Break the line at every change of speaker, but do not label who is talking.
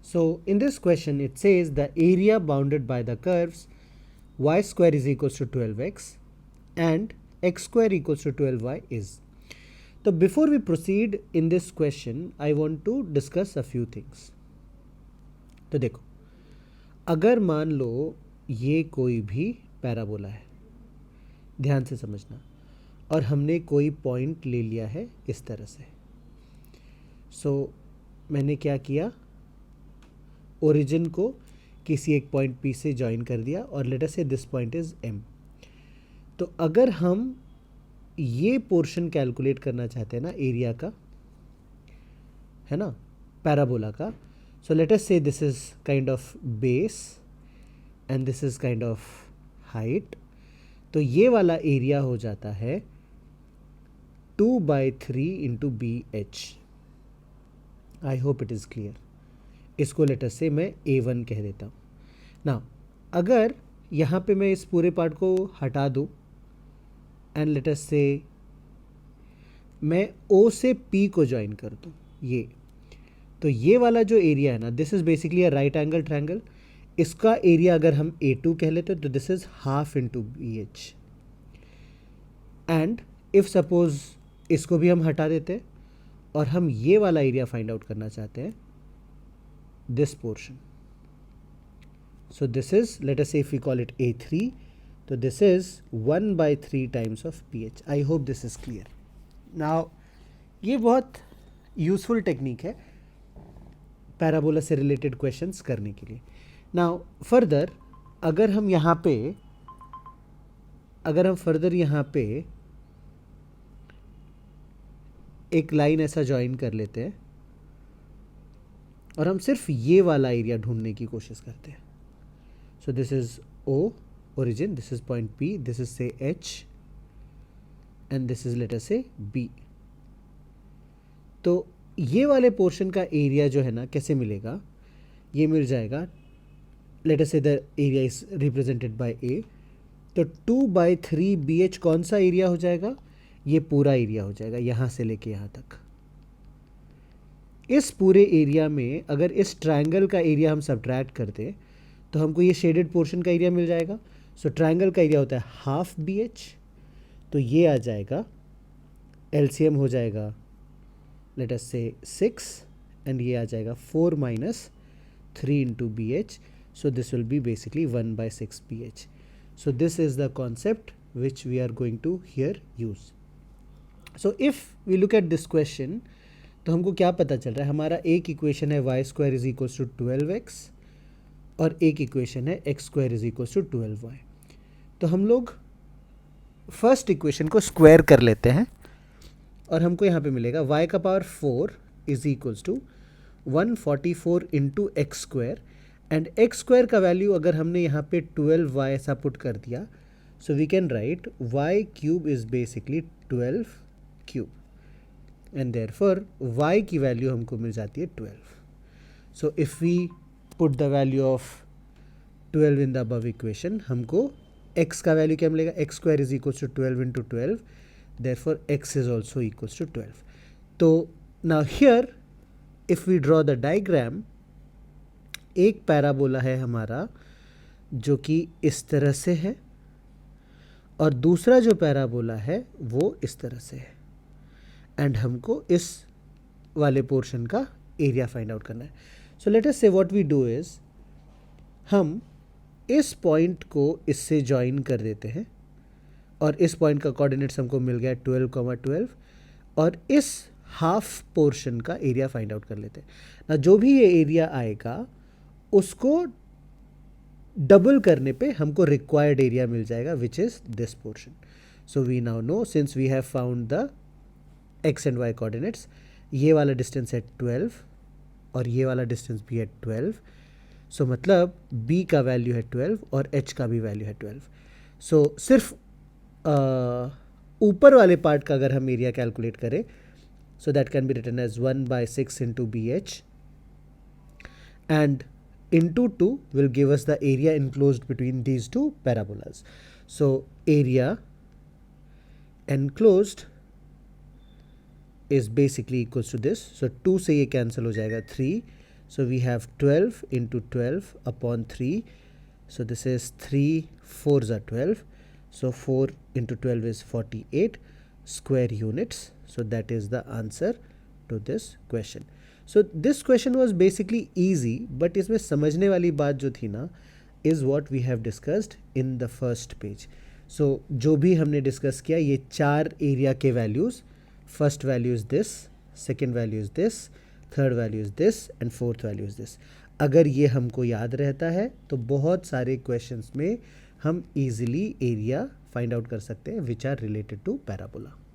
So in this question it says the area bounded by the curves y square is equals to 12x and x square equals to 12y is. So before we proceed in this question, I want to discuss a few things. तो देखो, अगर मान लो ये कोई भी parabola है, ध्यान से समझना, और हमने कोई पॉइंट ले लिया है इस तरह से. सो मैंने क्या किया, ओरिजिन को किसी एक पॉइंट पी से ज्वाइन कर दिया और late us say this point is M. तो अगर हम ये पोर्शन कैलकुलेट करना चाहते हैं ना एरिया का, है ना, पैराबोला का, सो let us say this is kind of base and this is kind of height. तो ये वाला एरिया हो जाता है 2/3 into B H. I hope it is clear. इसको लेट अस से मैं A1 कह देता हूँ. ना अगर यहाँ पे मैं इस पूरे पार्ट को हटा दूँ एंड लेट अस से मैं O से P को ज्वाइन कर दूँ ये, तो ये वाला जो एरिया है ना, this is basically a right angle triangle. इसका एरिया अगर हम A2 कह लेते तो this is half into B H. And if suppose इसको भी हम हटा देते और हम ये वाला एरिया फाइंड आउट करना चाहते हैं, this portion. So this is, let us say if we call it A3, so this is 1/3 times of pH. I hope this is clear. Now ये बहुत यूज़फुल टेक्निक है पैराबोला से related questions करने के लिए. नाउ फर्दर अगर हम यहाँ पे एक लाइन ऐसा ज्वाइन कर लेते हैं और हम सिर्फ ये वाला एरिया ढूंढने की कोशिश करते हैं. सो this is O origin, this is point P, this is से H and this is late us से B. तो ये वाले पोर्शन का एरिया जो है ना कैसे मिलेगा, ये मिल जाएगा, लेट अस से the area is represented by A. तो 2/3 BH कौन सा एरिया हो जाएगा, ये पूरा एरिया हो जाएगा यहाँ से लेके यहाँ तक. इस पूरे एरिया में अगर इस ट्रायंगल का एरिया हम सब्ट्रैक्ट कर दें तो हमको ये शेडेड पोर्शन का एरिया मिल जाएगा. सो ट्रायंगल का एरिया होता है हाफ बी एच, तो ये आ जाएगा, एलसीएम हो जाएगा लेट अस से 6 एंड ये आ जाएगा 4 minus 3 into B H. So this will be basically 1/6 B H. So this is the concept which we are going to here use. So if we look at this question, तो हमको क्या पता चल रहा है, हमारा एक इक्वेशन है y square is equals to 12x और एक इक्वेशन है x square is equals to 12y. तो हम लोग फर्स्ट इक्वेशन को स्क्वायर कर लेते हैं और हमको यहाँ पे मिलेगा y का power 4 is equals to 144 into X square. And X square का वैल्यू अगर हमने यहाँ पे 12y ऐसा पुट कर दिया, so we can write y cube is basically 12 cube and therefore y की वैल्यू हमको मिल जाती है 12. So if we put the value of 12 in the above equation, हमको x का वैल्यू क्या मिलेगा, X square is equals to 12 into 12, therefore x is also equals to 12. तो now here if we draw the diagram, एक parabola है हमारा जो कि इस तरह से है और दूसरा जो पैराबोला है वो इस तरह से है एंड हमको इस वाले पोर्शन का एरिया फाइंड आउट करना है. सो लेट अस से व्हाट वी डू इज़, हम इस पॉइंट को इससे ज्वाइन कर देते हैं और इस पॉइंट का कोऑर्डिनेट्स हमको मिल गया 12,12 और इस हाफ पोर्शन का एरिया फाइंड आउट कर लेते हैं ना. जो भी ये एरिया आएगा उसको डबल करने पे हमको रिक्वायर्ड एरिया मिल जाएगा which is this portion. So we now know since we have found the X and Y coordinates, ये वाला डिस्टेंस है 12 और ये वाला डिस्टेंस भी है 12. सो मतलब b का वैल्यू है 12 और h का भी वैल्यू है 12. सो सिर्फ ऊपर वाले पार्ट का अगर हम एरिया कैलकुलेट करें, so that can be written as 1/6 into B H and into 2 will give us the area enclosed between these two parabolas. So area enclosed is basically equals to this. So 2 से ये cancel हो जाएगा 3, So we have 12 into 12 upon 3. So this is 3 4s are 12. So 4 into 12 is 48 square units. So that is the answer to this question. So this question was basically easy, but इसमें समझने वाली बात जो थी ना is what we have discussed in the first page. So जो भी हमने डिस्कस किया ये 4 एरिया के values, first value is this, second value is this, third value is this and fourth value is this. अगर ये हमको याद रहता है तो बहुत सारे क्वेश्चंस में हम इजीली एरिया फाइंड आउट कर सकते हैं which are related to parabola.